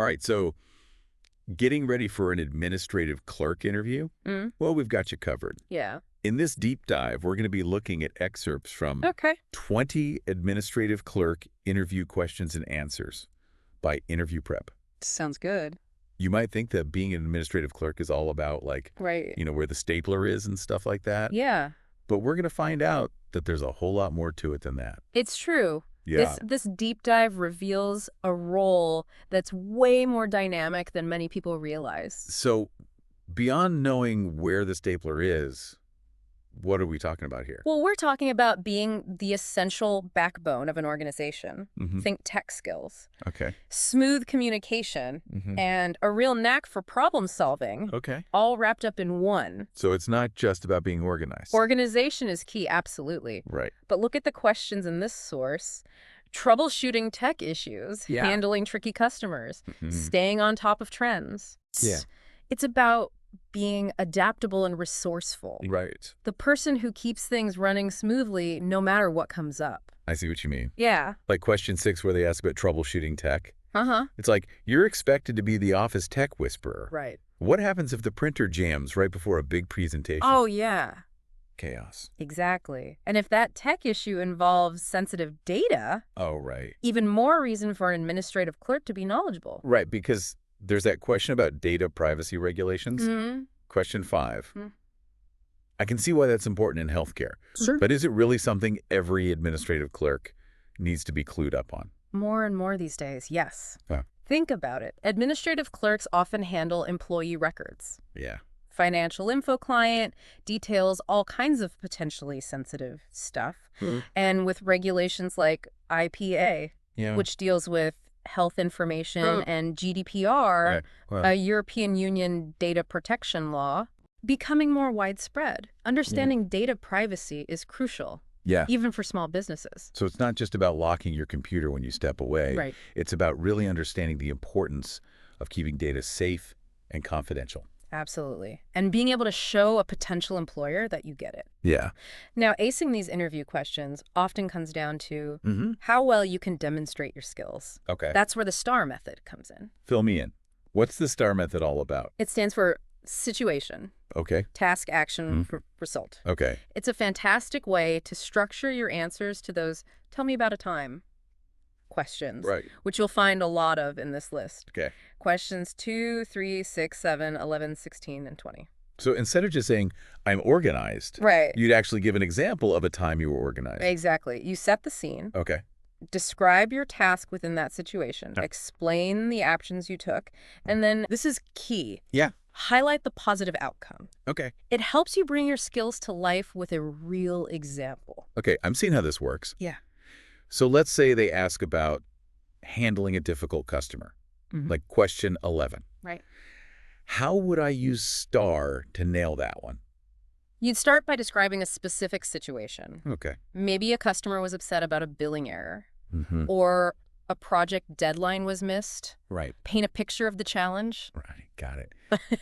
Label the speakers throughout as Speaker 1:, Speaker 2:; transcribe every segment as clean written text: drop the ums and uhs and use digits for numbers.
Speaker 1: All right, so getting ready for an administrative clerk interview? Well, we've got you covered.
Speaker 2: Yeah.
Speaker 1: In this deep dive, we're going to be looking at excerpts from
Speaker 2: Okay.
Speaker 1: 20 administrative clerk interview questions and answers by Interview Prep.
Speaker 2: Sounds good.
Speaker 1: You might think that being an administrative clerk is all about,
Speaker 2: Right.
Speaker 1: where the stapler is and stuff like that.
Speaker 2: Yeah.
Speaker 1: But we're going to find out that there's a whole lot more to it than that.
Speaker 2: It's true.
Speaker 1: Yeah.
Speaker 2: This deep dive reveals a role that's way more dynamic than many people realize.
Speaker 1: So beyond knowing where the stapler is, what are we talking about here?
Speaker 2: Well, we're talking about being the essential backbone of an organization. Think tech skills,
Speaker 1: Okay.
Speaker 2: smooth communication, and a real knack for problem solving,
Speaker 1: Okay.
Speaker 2: all wrapped up in one.
Speaker 1: So it's not just about being organized.
Speaker 2: Organization is key, absolutely.
Speaker 1: Right.
Speaker 2: But look at the questions in this source. Troubleshooting tech issues,
Speaker 1: Yeah.
Speaker 2: handling tricky customers, staying on top of trends.
Speaker 1: Yeah.
Speaker 2: It's about being adaptable and resourceful.
Speaker 1: Right.
Speaker 2: The person who keeps things running smoothly no matter what comes up.
Speaker 1: I see what you mean.
Speaker 2: Yeah.
Speaker 1: Like question 6 where they ask about troubleshooting tech.
Speaker 2: Uh-huh.
Speaker 1: It's like, you're expected to be the office tech whisperer.
Speaker 2: Right.
Speaker 1: What happens if the printer jams right before a big presentation?
Speaker 2: Oh, yeah.
Speaker 1: Chaos.
Speaker 2: Exactly. And if that tech issue involves sensitive data,
Speaker 1: Oh, right.
Speaker 2: even more reason for an administrative clerk to be knowledgeable.
Speaker 1: Right, because there's that question about data privacy regulations. Question 5. I can see why that's important in healthcare.
Speaker 2: Sure.
Speaker 1: But is it really something every administrative clerk needs to be clued up on?
Speaker 2: More and more these days, yes.
Speaker 1: Huh.
Speaker 2: Think about it. Administrative clerks often handle employee records.
Speaker 1: Yeah.
Speaker 2: Financial info client, details all kinds of potentially sensitive stuff. And with regulations like IPA,
Speaker 1: Yeah.
Speaker 2: which deals with health information, and GDPR,
Speaker 1: Right. Well,
Speaker 2: a European Union data protection law, becoming more widespread. Understanding data privacy is crucial,
Speaker 1: yeah.
Speaker 2: even for small businesses.
Speaker 1: So it's not just about locking your computer when you step away.
Speaker 2: Right.
Speaker 1: It's about really understanding the importance of keeping data safe and confidential.
Speaker 2: Absolutely. And being able to show a potential employer that you get it.
Speaker 1: Yeah.
Speaker 2: Now, acing these interview questions often comes down to how well you can demonstrate your skills.
Speaker 1: Okay.
Speaker 2: That's where the STAR method comes in.
Speaker 1: Fill me in. What's the STAR method all about?
Speaker 2: It stands for situation,
Speaker 1: Okay.
Speaker 2: task, action, result.
Speaker 1: Okay.
Speaker 2: It's a fantastic way to structure your answers to those "tell me about a time" questions,
Speaker 1: Right.
Speaker 2: which you'll find a lot of in this list.
Speaker 1: Okay.
Speaker 2: Questions 2, 3, 6, 7, 11, 16, and 20.
Speaker 1: So instead of just saying, I'm organized,
Speaker 2: Right.
Speaker 1: you'd actually give an example of a time you were organized.
Speaker 2: Exactly. You set the scene.
Speaker 1: Okay.
Speaker 2: Describe your task within that situation.
Speaker 1: Yeah.
Speaker 2: Explain the actions you took. And then, this is key,
Speaker 1: Yeah.
Speaker 2: highlight the positive outcome.
Speaker 1: Okay.
Speaker 2: It helps you bring your skills to life with a real example.
Speaker 1: Okay. I'm seeing how this works.
Speaker 2: Yeah.
Speaker 1: So let's say they ask about handling a difficult customer, like question 11.
Speaker 2: Right.
Speaker 1: How would I use STAR to nail that one?
Speaker 2: You'd start by describing a specific situation.
Speaker 1: Okay.
Speaker 2: Maybe a customer was upset about a billing error, or a project deadline was missed.
Speaker 1: Right.
Speaker 2: Paint a picture of the challenge.
Speaker 1: Right. Got it.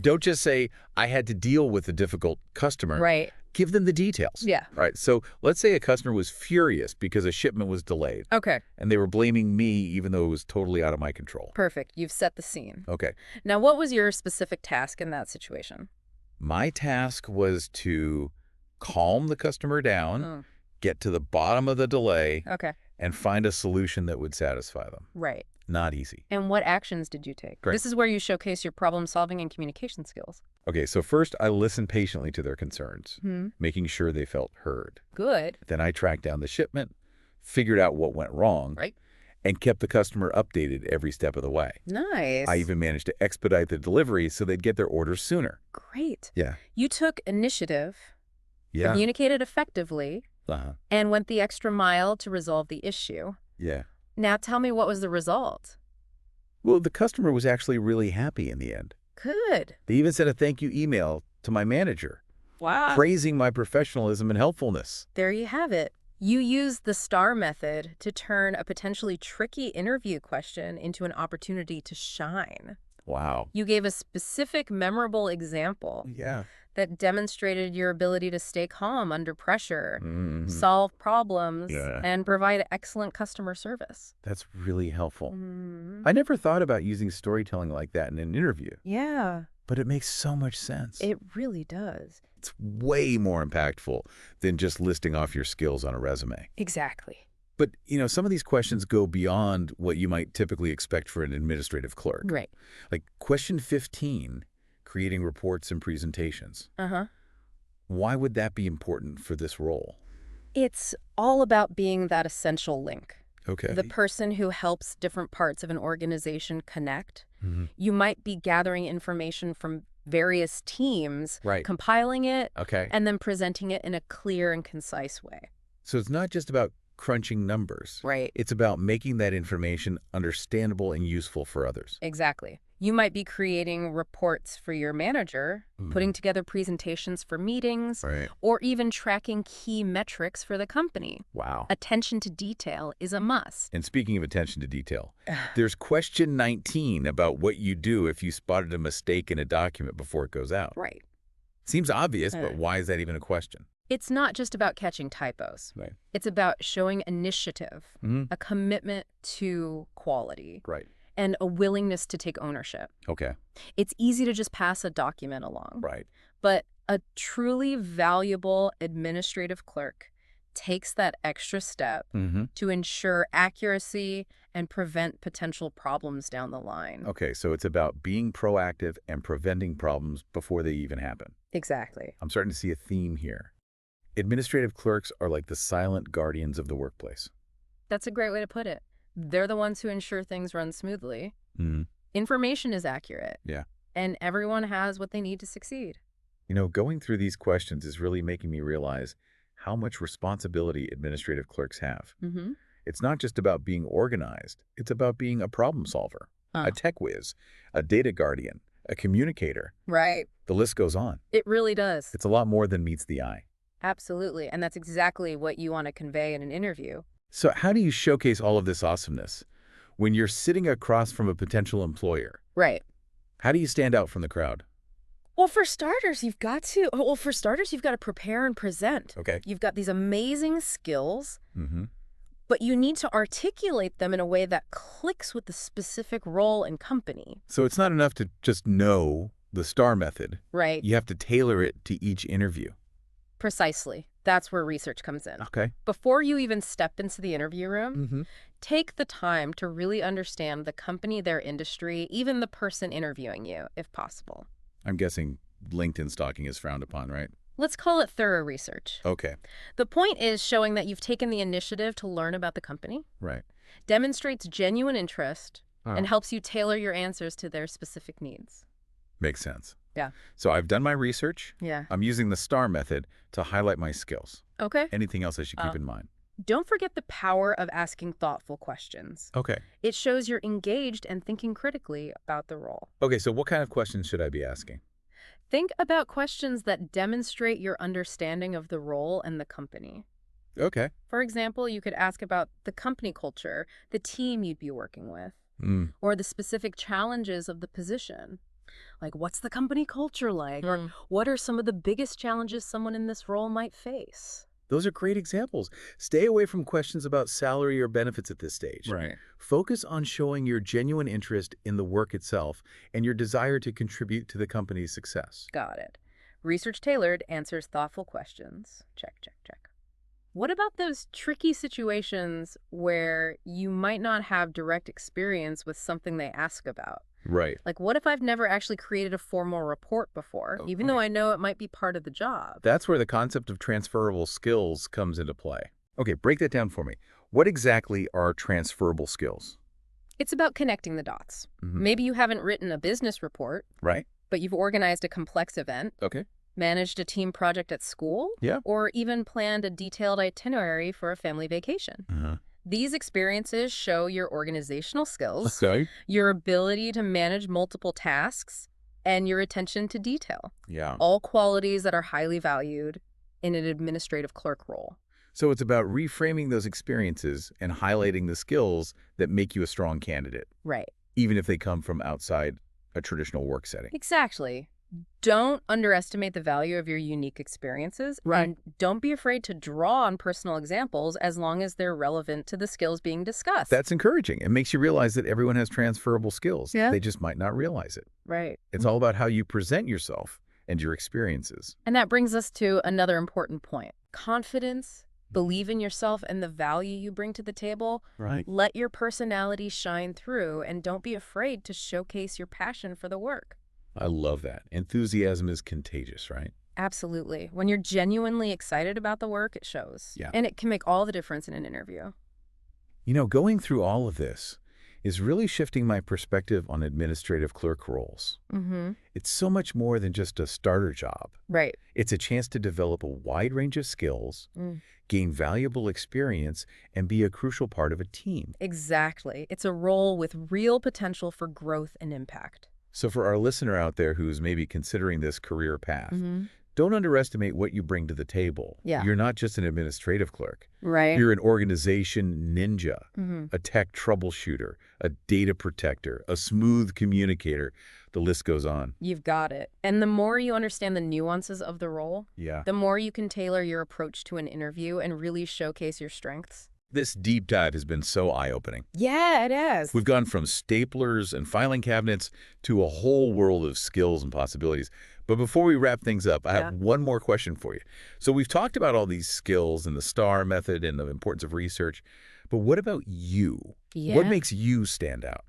Speaker 1: Don't just say, I had to deal with a difficult customer.
Speaker 2: Right.
Speaker 1: Give them the details.
Speaker 2: Yeah.
Speaker 1: All right. So let's say a customer was furious because a shipment was delayed,
Speaker 2: Okay.
Speaker 1: and they were blaming me even though it was totally out of my control.
Speaker 2: Perfect. You've set the scene.
Speaker 1: Okay.
Speaker 2: Now, what was your specific task in that situation?
Speaker 1: My task was to calm the customer down, get to the bottom of the delay,
Speaker 2: Okay.
Speaker 1: and find a solution that would satisfy them.
Speaker 2: Right.
Speaker 1: Not easy.
Speaker 2: And what actions did you take?
Speaker 1: Great.
Speaker 2: This is where you showcase your problem-solving and communication skills.
Speaker 1: Okay, so first I listened patiently to their concerns, making sure they felt heard.
Speaker 2: Good.
Speaker 1: Then I tracked down the shipment, figured out what went wrong,
Speaker 2: Right.
Speaker 1: and kept the customer updated every step of the way.
Speaker 2: Nice.
Speaker 1: I even managed to expedite the delivery so they'd get their orders sooner.
Speaker 2: Great.
Speaker 1: Yeah.
Speaker 2: You took initiative,
Speaker 1: Yeah.
Speaker 2: communicated effectively,
Speaker 1: Uh-huh.
Speaker 2: and went the extra mile to resolve the issue.
Speaker 1: Yeah.
Speaker 2: Now tell me, what was the result?
Speaker 1: Well, the customer was actually really happy in the end.
Speaker 2: Good.
Speaker 1: They even sent a thank you email to my manager,
Speaker 2: Wow.
Speaker 1: praising my professionalism and helpfulness.
Speaker 2: There you have it. You used the STAR method to turn a potentially tricky interview question into an opportunity to shine.
Speaker 1: Wow.
Speaker 2: You gave a specific, memorable example.
Speaker 1: Yeah.
Speaker 2: that demonstrated your ability to stay calm under pressure,
Speaker 1: Mm-hmm.
Speaker 2: solve problems,
Speaker 1: Yeah.
Speaker 2: and provide excellent customer service.
Speaker 1: That's really helpful.
Speaker 2: Mm-hmm.
Speaker 1: I never thought about using storytelling like that in an interview,
Speaker 2: Yeah,
Speaker 1: but it makes so much sense.
Speaker 2: it really does.
Speaker 1: It's way more impactful than just listing off your skills on a resume.
Speaker 2: Exactly.
Speaker 1: But, some of these questions go beyond what you might typically expect for an administrative clerk.
Speaker 2: Right.
Speaker 1: Like question 15, creating reports and presentations.
Speaker 2: Uh-huh.
Speaker 1: Why would that be important for this role?
Speaker 2: It's all about being that essential link.
Speaker 1: Okay.
Speaker 2: The person who helps different parts of an organization connect.
Speaker 1: Mm-hmm.
Speaker 2: You might be gathering information from various teams,
Speaker 1: Right.
Speaker 2: compiling it,
Speaker 1: Okay.
Speaker 2: and then presenting it in a clear and concise way.
Speaker 1: So it's not just about crunching numbers.
Speaker 2: Right.
Speaker 1: It's about making that information understandable and useful for others.
Speaker 2: Exactly. You might be creating reports for your manager, putting together presentations for meetings,
Speaker 1: Right.
Speaker 2: or even tracking key metrics for the company.
Speaker 1: Wow.
Speaker 2: Attention to detail is a must.
Speaker 1: And speaking of attention to detail, there's question 19 about what you do if you spotted a mistake in a document before it goes out.
Speaker 2: Right.
Speaker 1: Seems obvious, but why is that even a question?
Speaker 2: It's not just about catching typos.
Speaker 1: Right.
Speaker 2: It's about showing initiative, a commitment to quality,
Speaker 1: Right.
Speaker 2: and a willingness to take ownership.
Speaker 1: Okay.
Speaker 2: It's easy to just pass a document along.
Speaker 1: Right.
Speaker 2: But a truly valuable administrative clerk takes that extra step to ensure accuracy and prevent potential problems down the line.
Speaker 1: Okay, so it's about being proactive and preventing problems before they even happen.
Speaker 2: Exactly.
Speaker 1: I'm starting to see a theme here. Administrative clerks are like the silent guardians of the workplace.
Speaker 2: That's a great way to put it. They're the ones who ensure things run smoothly. Information is accurate.
Speaker 1: Yeah.
Speaker 2: And everyone has what they need to succeed.
Speaker 1: Going through these questions is really making me realize how much responsibility administrative clerks have. It's not just about being organized. It's about being a problem solver, a tech whiz, a data guardian, a communicator.
Speaker 2: Right.
Speaker 1: The list goes on.
Speaker 2: It really does.
Speaker 1: It's a lot more than meets the eye.
Speaker 2: Absolutely. And that's exactly what you want to convey in an interview.
Speaker 1: So how do you showcase all of this awesomeness when you're sitting across from a potential employer?
Speaker 2: Right.
Speaker 1: How do you stand out from the crowd?
Speaker 2: Well, for starters, you've got to prepare and present.
Speaker 1: Okay.
Speaker 2: You've got these amazing skills,
Speaker 1: Mm-hmm.
Speaker 2: but you need to articulate them in a way that clicks with the specific role and company.
Speaker 1: So it's not enough to just know the STAR method.
Speaker 2: Right.
Speaker 1: You have to tailor it to each interview.
Speaker 2: Precisely. That's where research comes in.
Speaker 1: Okay.
Speaker 2: Before you even step into the interview room,
Speaker 1: Mm-hmm.
Speaker 2: take the time to really understand the company, their industry, even the person interviewing you, if possible.
Speaker 1: I'm guessing LinkedIn stalking is frowned upon, right?
Speaker 2: Let's call it thorough research.
Speaker 1: Okay.
Speaker 2: The point is showing that you've taken the initiative to learn about the company,
Speaker 1: Right.
Speaker 2: demonstrates genuine interest, and helps you tailor your answers to their specific needs.
Speaker 1: Makes sense.
Speaker 2: Yeah.
Speaker 1: So I've done my research.
Speaker 2: Yeah.
Speaker 1: I'm using the STAR method to highlight my skills.
Speaker 2: Okay.
Speaker 1: Anything else I should keep in mind?
Speaker 2: Don't forget the power of asking thoughtful questions.
Speaker 1: Okay.
Speaker 2: It shows you're engaged and thinking critically about the role.
Speaker 1: Okay, so what kind of questions should I be asking?
Speaker 2: Think about questions that demonstrate your understanding of the role and the company.
Speaker 1: Okay.
Speaker 2: For example, you could ask about the company culture, the team you'd be working with,
Speaker 1: Mm.
Speaker 2: or the specific challenges of the position. Like, what's the company culture like? Or what are some of the biggest challenges someone in this role might face?
Speaker 1: Those are great examples. Stay away from questions about salary or benefits at this stage.
Speaker 3: Right.
Speaker 1: Focus on showing your genuine interest in the work itself and your desire to contribute to the company's success.
Speaker 2: Got it. Research tailored answers thoughtful questions. Check, check, check. What about those tricky situations where you might not have direct experience with something they ask about?
Speaker 1: Right.
Speaker 2: Like, what if I've never actually created a formal report before, even though I know it might be part of the job?
Speaker 1: That's where the concept of transferable skills comes into play. Okay, break that down for me. What exactly are transferable skills?
Speaker 2: It's about connecting the dots.
Speaker 1: Mm-hmm.
Speaker 2: Maybe you haven't written a business report,
Speaker 1: Right.
Speaker 2: but you've organized a complex event,
Speaker 1: Okay.
Speaker 2: managed a team project at school,
Speaker 1: Yeah.
Speaker 2: or even planned a detailed itinerary for a family vacation.
Speaker 1: Uh-huh.
Speaker 2: These experiences show your organizational skills,
Speaker 1: Okay.
Speaker 2: your ability to manage multiple tasks, and your attention to detail.
Speaker 1: Yeah.
Speaker 2: All qualities that are highly valued in an administrative clerk role.
Speaker 1: So it's about reframing those experiences and highlighting the skills that make you a strong candidate,
Speaker 2: Right.
Speaker 1: even if they come from outside a traditional work setting.
Speaker 2: Exactly. Don't underestimate the value of your unique experiences.
Speaker 1: Right.
Speaker 2: And don't be afraid to draw on personal examples as long as they're relevant to the skills being discussed.
Speaker 1: That's encouraging. It makes you realize that everyone has transferable skills.
Speaker 2: Yeah.
Speaker 1: They just might not realize it.
Speaker 2: Right.
Speaker 1: It's all about how you present yourself and your experiences.
Speaker 2: And that brings us to another important point. Confidence, believe in yourself and the value you bring to the table.
Speaker 1: Right.
Speaker 2: Let your personality shine through and don't be afraid to showcase your passion for the work.
Speaker 1: I love that. Enthusiasm is contagious, right?
Speaker 2: Absolutely. When you're genuinely excited about the work, it shows.
Speaker 1: Yeah.
Speaker 2: And it can make all the difference in an interview.
Speaker 1: You know, going through all of this is really shifting my perspective on administrative clerk roles.
Speaker 2: Mm-hmm.
Speaker 1: It's so much more than just a starter job.
Speaker 2: Right.
Speaker 1: It's a chance to develop a wide range of skills, gain valuable experience, and be a crucial part of a team.
Speaker 2: Exactly. It's a role with real potential for growth and impact.
Speaker 1: So for our listener out there who's maybe considering this career path, don't underestimate what you bring to the table.
Speaker 2: Yeah.
Speaker 1: You're not just an administrative clerk.
Speaker 2: Right.
Speaker 1: You're an organization ninja, a tech troubleshooter, a data protector, a smooth communicator. The list goes on.
Speaker 2: You've got it. And the more you understand the nuances of the role, the more you can tailor your approach to an interview and really showcase your strengths.
Speaker 1: This deep dive has been so eye-opening.
Speaker 2: Yeah, it is.
Speaker 1: We've gone from staplers and filing cabinets to a whole world of skills and possibilities. But before we wrap things up, I have one more question for you. So we've talked about all these skills and the STAR method and the importance of research. But what about you?
Speaker 2: Yeah.
Speaker 1: What makes you stand out?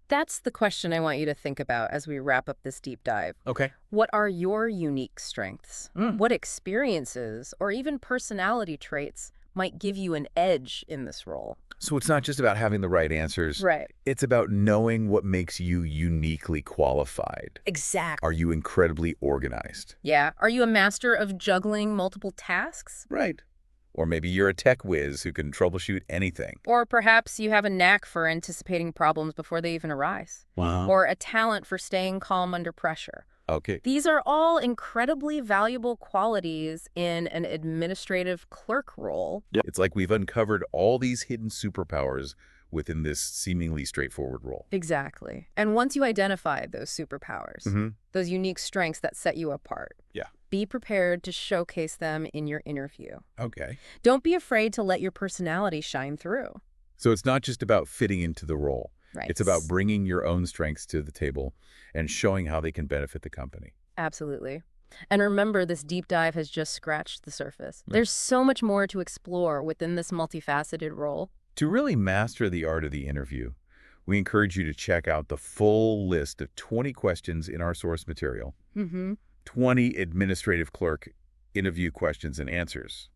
Speaker 2: That's the question I want you to think about as we wrap up this deep dive.
Speaker 1: Okay.
Speaker 2: What are your unique strengths? What experiences or even personality traits might give you an edge in this role?
Speaker 1: So it's not just about having the right answers.
Speaker 2: Right.
Speaker 1: It's about knowing what makes you uniquely qualified.
Speaker 2: Exactly.
Speaker 1: Are you incredibly organized?
Speaker 2: Yeah. Are you a master of juggling multiple tasks?
Speaker 1: Right. Or maybe you're a tech whiz who can troubleshoot anything.
Speaker 2: Or perhaps you have a knack for anticipating problems before they even arise.
Speaker 1: Wow.
Speaker 2: Or a talent for staying calm under pressure.
Speaker 1: Okay.
Speaker 2: These are all incredibly valuable qualities in an administrative clerk role.
Speaker 1: Yep. It's like we've uncovered all these hidden superpowers within this seemingly straightforward role.
Speaker 2: Exactly. And once you identify those superpowers, those unique strengths that set you apart, be prepared to showcase them in your interview.
Speaker 1: Okay.
Speaker 2: Don't be afraid to let your personality shine through.
Speaker 1: So it's not just about fitting into the role.
Speaker 2: Right.
Speaker 1: It's about bringing your own strengths to the table and showing how they can benefit the company.
Speaker 2: Absolutely. And remember, this deep dive has just scratched the surface. There's so much more to explore within this multifaceted role.
Speaker 1: To really master the art of the interview, we encourage you to check out the full list of 20 questions in our source material. 20 administrative clerk interview questions and answers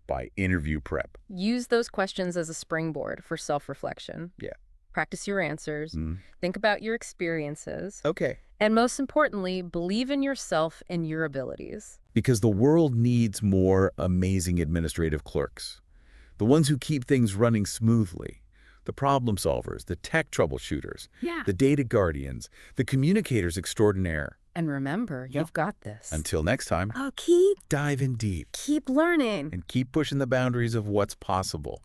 Speaker 1: by Interview Prep.
Speaker 2: Use those questions as a springboard for self-reflection.
Speaker 1: Yeah.
Speaker 2: Practice your answers. Think about your experiences.
Speaker 1: Okay.
Speaker 2: And most importantly, believe in yourself and your abilities.
Speaker 1: Because the world needs more amazing administrative clerks. The ones who keep things running smoothly. The problem solvers, the tech troubleshooters, the data guardians, the communicators extraordinaire.
Speaker 2: And remember, you've got this.
Speaker 1: Until next time,
Speaker 2: Keep
Speaker 1: dive in deep
Speaker 2: learning.
Speaker 1: and keep pushing the boundaries of what's possible.